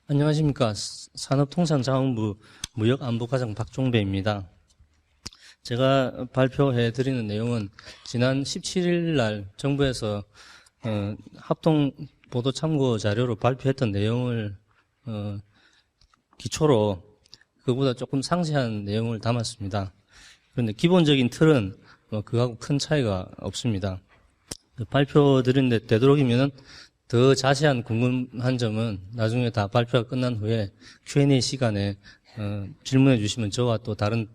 안녕하십니까. 산업통상자원부 무역안보과장 박종배입니다. 제가 발표해 드리는 내용은 지난 17일 날 정부에서 합동 보도 참고 자료로 발표했던 내용을 기초로 그보다 조금 상세한 내용을 담았습니다. 그런데 기본적인 틀은 그거하고 큰 차이가 없습니다. 발표 드리는데 되도록이면은 더 자세한 궁금한 점은 나중에 다 발표가 끝난 후에 Q&A 시간에 질문해 주시면 저와 또 다른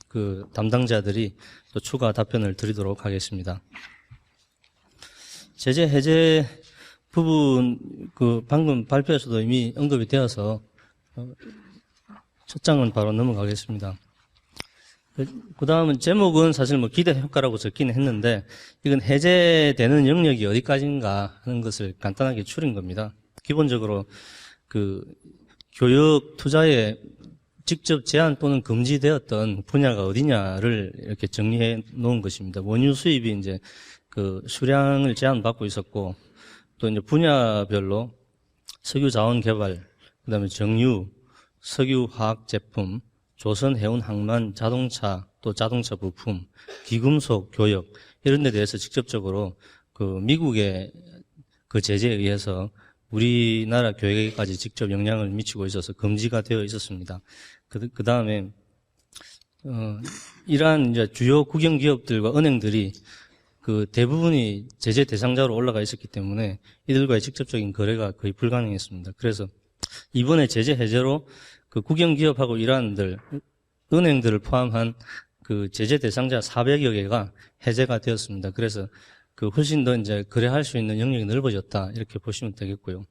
그 담당자들이 또 추가 답변을 드리도록 하겠습니다. 제재 해제 부분 방금 발표에서도 이미 언급이 되어서 첫 장은 바로 넘어가겠습니다. 그 다음은 제목은 사실 기대 효과라고 적기는 했는데 이건 해제되는 영역이 어디까지인가 하는 것을 간단하게 추린 겁니다. 기본적으로 교육 투자에 직접 제한 또는 금지되었던 분야가 어디냐를 이렇게 정리해 놓은 것입니다. 원유 수입이 이제 수량을 제한받고 있었고 또 이제 분야별로 석유 자원 개발, 그다음에 정유, 석유 화학 제품, 조선 해운 항만, 자동차, 또 자동차 부품, 귀금속, 교역 이런 데 대해서 직접적으로 미국의 제재에 의해서 우리나라 교역에까지 직접 영향을 미치고 있어서 금지가 되어 있었습니다. 그 다음에 이러한 이제 주요 국영 기업들과 은행들이 대부분이 제재 대상자로 올라가 있었기 때문에 이들과의 직접적인 거래가 거의 불가능했습니다. 그래서 이번에 제재 해제로 국영 기업하고 이러한들 은행들을 포함한 제재 대상자 400여 개가 해제가 되었습니다. 그래서 훨씬 더 이제 거래할 수 있는 영역이 넓어졌다 이렇게 보시면 되겠고요.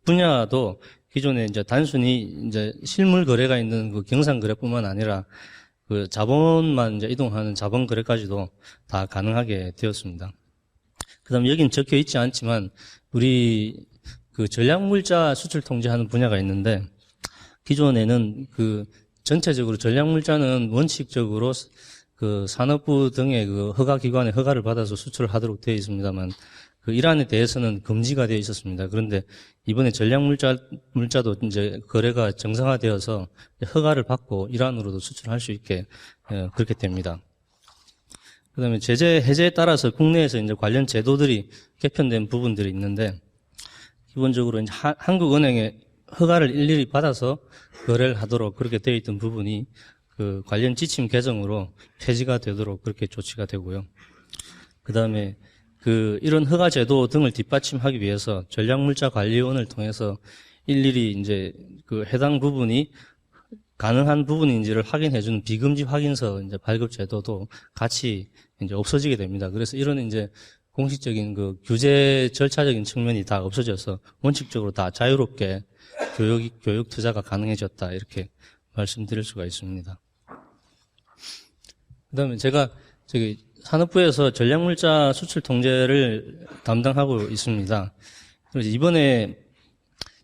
분야도 기존에 이제 단순히 이제 실물 거래가 있는 경상 거래뿐만 아니라 자본만 이제 이동하는 자본 거래까지도 다 가능하게 되었습니다. 그다음 여긴 적혀 있지 않지만 우리 전략물자 수출 통제하는 분야가 있는데 기존에는 전체적으로 전략물자는 원칙적으로 산업부 등의 허가기관의 허가를 받아서 수출을 하도록 되어 있습니다만 이란에 대해서는 금지가 되어 있었습니다. 그런데 이번에 전략물자도 이제 거래가 정상화되어서 허가를 받고 이란으로도 수출할 수 있게 그렇게 됩니다. 그다음에 제재 해제에 따라서 국내에서 이제 관련 제도들이 개편된 부분들이 있는데 기본적으로 이제 한국은행에 허가를 일일이 받아서 거래를 하도록 그렇게 되어 있던 부분이 관련 지침 개정으로 폐지가 되도록 그렇게 조치가 되고요. 그 다음에 이런 허가 제도 등을 뒷받침하기 위해서 전략물자관리원을 통해서 일일이 이제 해당 부분이 가능한 부분인지를 확인해주는 비금지 확인서 이제 발급 제도도 같이 이제 없어지게 됩니다. 그래서 이런 이제 공식적인 규제 절차적인 측면이 다 없어져서 원칙적으로 다 자유롭게 교육 투자가 가능해졌다 이렇게 말씀드릴 수가 있습니다. 그다음에 제가 산업부에서 전략물자 수출 통제를 담당하고 있습니다. 그래서 이번에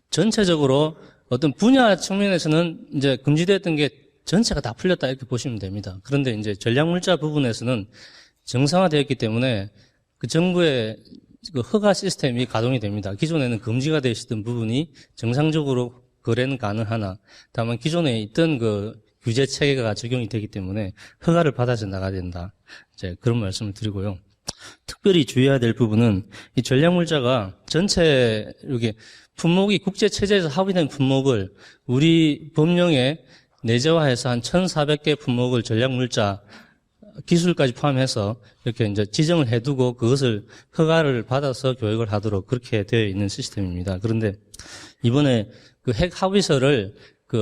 전체적으로 어떤 분야 측면에서는 이제 금지됐던 게 전체가 다 풀렸다 이렇게 보시면 됩니다. 그런데 이제 전략물자 부분에서는 정상화되었기 때문에 정부의 허가 시스템이 가동이 됩니다. 기존에는 금지가 되어 있었던 부분이 정상적으로 거래는 가능하나 다만 기존에 있던 규제 체계가 적용이 되기 때문에 허가를 받아서 나가야 된다. 이제 그런 말씀을 드리고요. 특별히 주의해야 될 부분은 이 전략물자가 전체 이렇게 품목이 국제 체제에서 합의된 품목을 우리 법령에 내재화해서 한 1,400개 품목을 전략물자 기술까지 포함해서 이렇게 이제 지정을 해두고 그것을 허가를 받아서 교육을 하도록 그렇게 되어 있는 시스템입니다. 그런데 이번에 핵 합의서를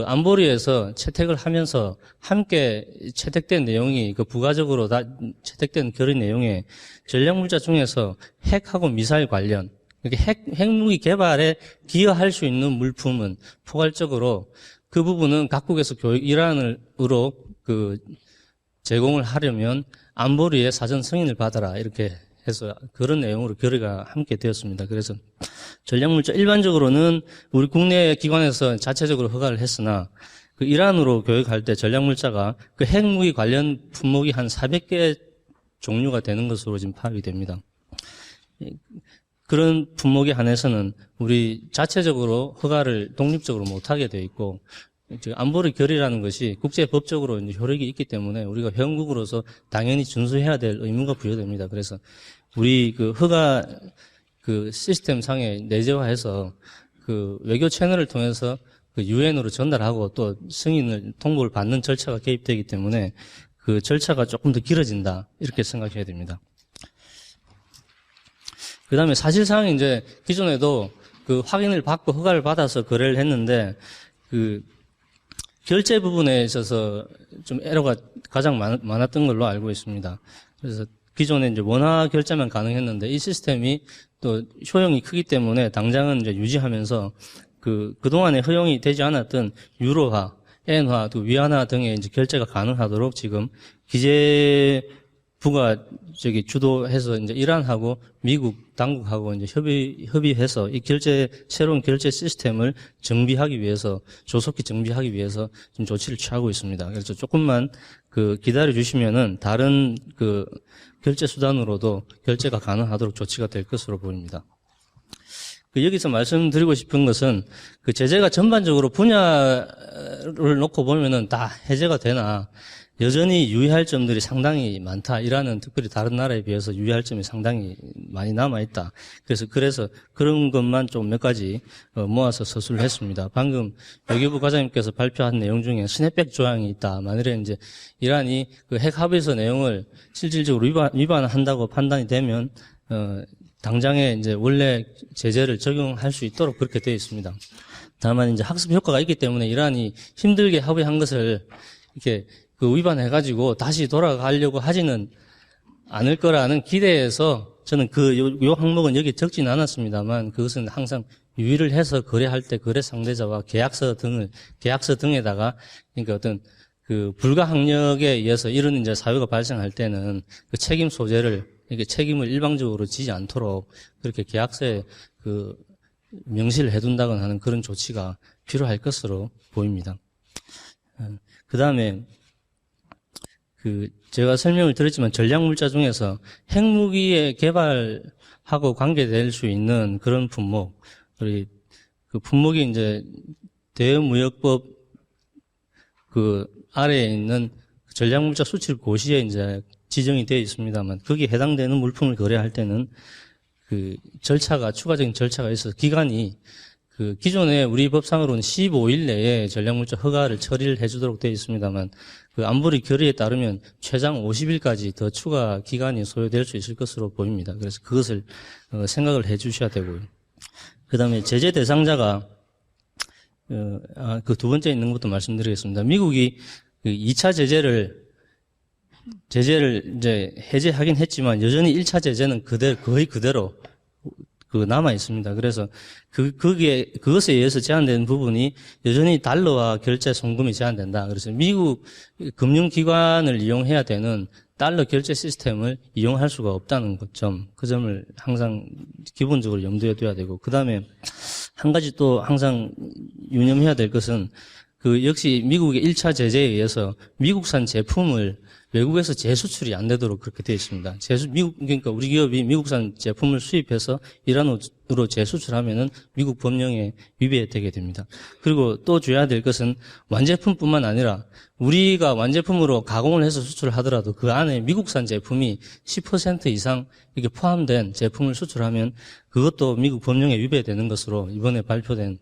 안보리에서 채택을 하면서 함께 채택된 내용이 부가적으로 다 채택된 결의 내용에 전략물자 중에서 핵하고 미사일 관련 이렇게 핵무기 개발에 기여할 수 있는 물품은 포괄적으로 그 부분은 각국에서 교육 일환으로 제공을 하려면 안보리의 사전 승인을 받아라 이렇게 해서 그런 내용으로 결의가 함께 되었습니다. 그래서 전략물자 일반적으로는 우리 국내 기관에서 자체적으로 허가를 했으나 일환으로 교육할 때 전략물자가 핵무기 관련 품목이 한 400개 종류가 되는 것으로 지금 파악이 됩니다. 그런 품목에 한해서는 우리 자체적으로 허가를 독립적으로 못하게 돼 있고, 안보리 결의라는 것이 국제법적으로 이제 효력이 있기 때문에 우리가 회원국으로서 당연히 준수해야 될 의무가 부여됩니다. 그래서 우리 그 허가 그 시스템 상에 내재화해서 그 외교 채널을 통해서 그 유엔으로 전달하고 또 승인을 통보를 받는 절차가 개입되기 때문에 그 절차가 조금 더 길어진다 이렇게 생각해야 됩니다. 그다음에 사실상 이제 기존에도 그 확인을 받고 허가를 받아서 거래를 했는데 그 결제 부분에 있어서 좀 에러가 가장 많았던 걸로 알고 있습니다. 그래서 기존에 이제 원화 결제만 가능했는데 이 시스템이 또 효용이 크기 때문에 당장은 이제 유지하면서 그동안에 허용이 되지 않았던 유로화, 엔화, 또 위안화 등의 이제 결제가 가능하도록 지금 기재부가 주도해서 이제 이란하고 미국 당국하고 이제 협의해서 이 새로운 결제 시스템을 정비하기 위해서, 조속히 정비하기 위해서 좀 조치를 취하고 있습니다. 그래서 조금만 기다려 주시면은 다른 결제 수단으로도 결제가 가능하도록 조치가 될 것으로 보입니다. 여기서 말씀드리고 싶은 것은 제재가 전반적으로 분야를 놓고 보면은 다 해제가 되나 여전히 유의할 점들이 상당히 많다. 이라는 특별히 다른 나라에 비해서 유의할 점이 상당히 많이 남아있다. 그래서 그런 것만 좀 몇 가지 모아서 서술을 했습니다. 방금 외교부 과장님께서 발표한 내용 중에 스냅백 조항이 있다. 만일에 이제 이란이 핵 합의서 내용을 실질적으로 위반한다고 판단이 되면 당장에 이제 원래 제재를 적용할 수 있도록 그렇게 되어 있습니다. 다만 이제 학습 효과가 있기 때문에 이란이 힘들게 합의한 것을 이렇게 위반해가지고 다시 돌아가려고 하지는 않을 거라는 기대에서 저는 요 항목은 여기 적지는 않았습니다만 그것은 항상 유의를 해서 거래할 때 거래 상대자와 계약서 등에다가 그러니까 어떤 불가항력에 의해서 이런 이제 사유가 발생할 때는 책임 소재를 이렇게 책임을 일방적으로 지지 않도록 그렇게 계약서에 명시를 해둔다거나 하는 그런 조치가 필요할 것으로 보입니다. 그 다음에 제가 설명을 드렸지만 전략물자 중에서 핵무기의 개발하고 관계될 수 있는 그런 품목, 우리 품목이 이제 대무역법 아래에 있는 전략물자 수출 고시에 이제 지정이 되어 있습니다만 거기에 해당되는 물품을 거래할 때는 추가적인 절차가 있어서 기간이 기존에 우리 법상으로는 15일 내에 전략물자 허가를 처리를 해주도록 되어 있습니다만 안보리 결의에 따르면 최장 50일까지 더 추가 기간이 소요될 수 있을 것으로 보입니다. 그래서 그것을 생각을 해 주셔야 되고요. 그 다음에 제재 대상자가 두 번째 있는 것도 말씀드리겠습니다. 미국이 2차 제재를 이제 해제하긴 했지만 여전히 1차 제재는 거의 그대로 남아 있습니다. 그래서 그것에 의해서 제한되는 부분이 여전히 달러와 결제 송금이 제한된다. 그래서 미국 금융기관을 이용해야 되는 달러 결제 시스템을 이용할 수가 없다는 점, 그 점을 항상 기본적으로 염두에 둬야 되고, 그 다음에 한 가지 또 항상 유념해야 될 것은 역시 미국의 1차 제재에 의해서 미국산 제품을 외국에서 재수출이 안 되도록 그렇게 되어 있습니다. 그러니까 우리 기업이 미국산 제품을 수입해서 이란으로 재수출하면은 미국 법령에 위배되게 됩니다. 그리고 또 줘야 될 것은 완제품뿐만 아니라 우리가 완제품으로 가공을 해서 수출을 하더라도 그 안에 미국산 제품이 10% 이상 이렇게 포함된 제품을 수출하면 그것도 미국 법령에 위배되는 것으로 이번에 발표된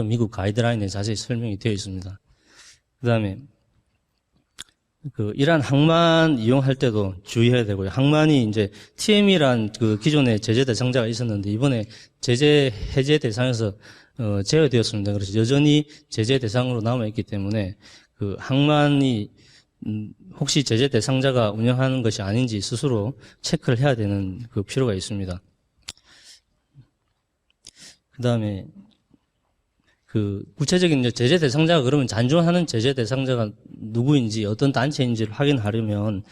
미국 가이드라인에 자세히 설명이 되어 있습니다. 그 다음에 이란 항만 이용할 때도 주의해야 되고요. 항만이 이제 TM이란 기존에 제재 대상자가 있었는데 이번에 제재 해제 대상에서 제외되었습니다. 그래서 여전히 제재 대상으로 남아있기 때문에 항만이 혹시 제재 대상자가 운영하는 것이 아닌지 스스로 체크를 해야 되는 필요가 있습니다. 그 다음에 구체적인 이제 제재 대상자가 그러면 잔존하는 제재 대상자가 누구인지 어떤 단체인지를 확인하려면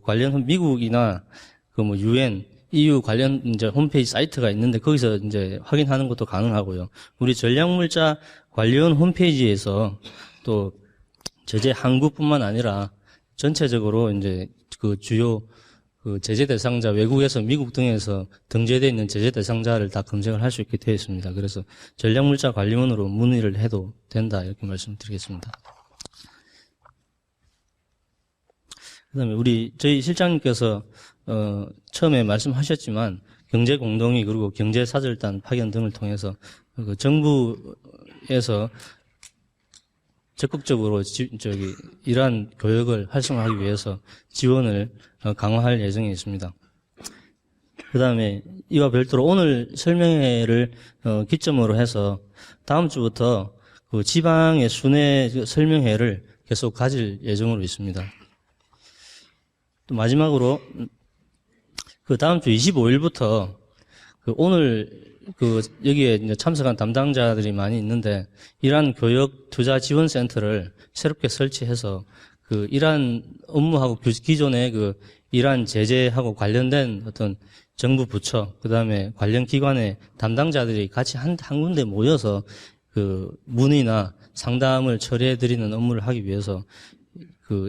관련 미국이나 유엔, EU 관련 이제 홈페이지 사이트가 있는데 거기서 이제 확인하는 것도 가능하고요. 우리 전략물자 관련 홈페이지에서 또 제재 항구뿐만 아니라 전체적으로 이제 주요 그 제재 대상자, 외국에서 미국 등에서 등재되어 있는 제재 대상자를 다 검색을 할 수 있게 되어 있습니다. 그래서 전략물자관리원으로 문의를 해도 된다 이렇게 말씀드리겠습니다. 그다음에 저희 실장님께서 처음에 말씀하셨지만 경제공동위 그리고 경제사절단 파견 등을 통해서 그 정부에서 적극적으로 이러한 교역을 활성화하기 위해서 지원을 강화할 예정에 있습니다. 그다음에 이와 별도로 오늘 설명회를 기점으로 해서 다음 주부터 그 지방의 순회 설명회를 계속 가질 예정으로 있습니다. 또 마지막으로 그 다음 주 25일부터 그 오늘 여기에 이제 참석한 담당자들이 많이 있는데 이러한 교역 투자 지원 센터를 새롭게 설치해서 그 이러한 업무하고 기존의 그 이러한 제재하고 관련된 어떤 정부 부처 그다음에 관련 기관의 담당자들이 같이 한 군데 모여서 그 문의나 상담을 처리해 드리는 업무를 하기 위해서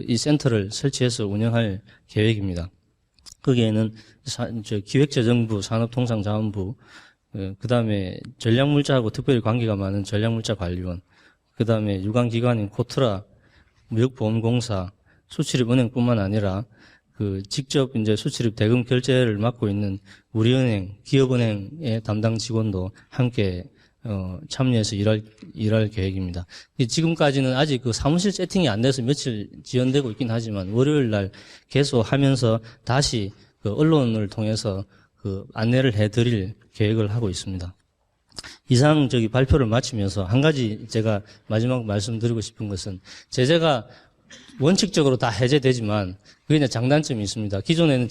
이 센터를 설치해서 운영할 계획입니다. 거기에는 기획재정부, 산업통상자원부, 그다음에 전략물자하고 특별히 관계가 많은 전략물자관리원, 그다음에 유관기관인 코트라, 무역보험공사, 수출입은행뿐만 아니라 직접 이제 수출입 대금 결제를 맡고 있는 우리은행, 기업은행의 담당 직원도 함께 참여해서 일할 계획입니다. 지금까지는 아직 그 사무실 세팅이 안 돼서 며칠 지연되고 있긴 하지만 월요일 날 계속 하면서 다시 언론을 통해서 안내를 해드릴 계획을 하고 있습니다. 이상 발표를 마치면서 한 가지 제가 마지막 말씀드리고 싶은 것은 제재가 원칙적으로 다 해제되지만 그게 이제 장단점이 있습니다. 기존에는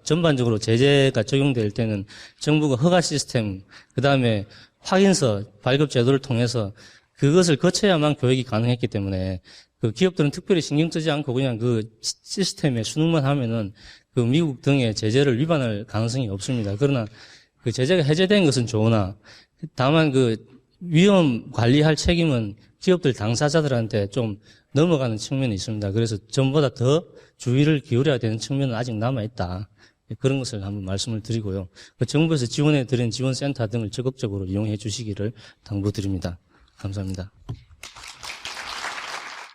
전반적으로 제재가 적용될 때는 정부가 허가 시스템, 그 다음에 확인서, 발급 제도를 통해서 그것을 거쳐야만 교육이 가능했기 때문에 기업들은 특별히 신경 쓰지 않고 그냥 시스템에 순응만 하면은 미국 등의 제재를 위반할 가능성이 없습니다. 그러나 제재가 해제된 것은 좋으나 다만 위험 관리할 책임은 기업들 당사자들한테 좀 넘어가는 측면이 있습니다. 그래서 전보다 더 주의를 기울여야 되는 측면은 아직 남아있다. 그런 것을 한번 말씀을 드리고요. 정부에서 지원해 드린 지원센터 등을 적극적으로 이용해 주시기를 당부드립니다. 감사합니다.